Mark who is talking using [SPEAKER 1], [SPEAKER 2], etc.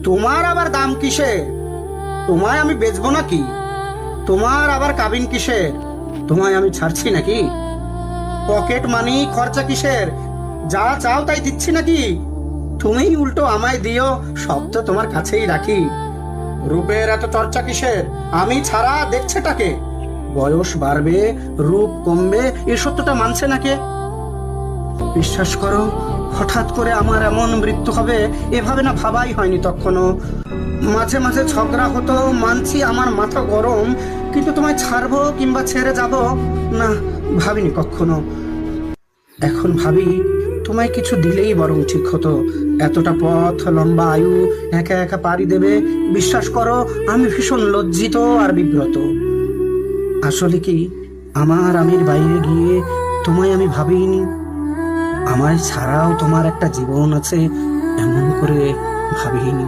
[SPEAKER 1] তোমার আবার দাম কিসের? তোমায় আমি বেচবো নাকি? তোমার আবার কাবিন কিসের? তোমায় আমি ছাড়ছি নাকি? পকেট মানি খরচা কিসের? যা চাও তাই দিচ্ছি নাকি? তুমি উল্টো আমায় দিও, সব তো তোমার কাছেই রাখি। রূপের এত চর্চা কিসের? আমি ছাড়া দেখছেটাকে? বয়স বাড়বে, রূপ কমবে, এই সত্যটা মানছে নাকি? বিশ্বাস করো, হঠাৎ করে আমার এমন মৃত্যু হবে এভাবে না ভাবাই হয়নি তখনও। মাঝে মাঝে ঝগড়া হতো, মানছি আমার মাথা গরম, কিন্তু তোমায় ছাড়বো কিংবা ছেড়ে যাব না, ভাবিনি কখনো। এখন ভাবি, তোমায় কিছু দিলেই বরং ঠিক হতো। এতটা পথ, লম্বা আয়ু একা একা পাড়ি দেবে, বিশ্বাস করো আমি ভীষণ লজ্জিত আর বিব্রত। আসলে কি, আমার আমির বাইরে গিয়ে তোমায় আমি ভাবিনি। আমায় ছাড়াও তোমার একটা জীবন আছে এমন করে ভাবিনি।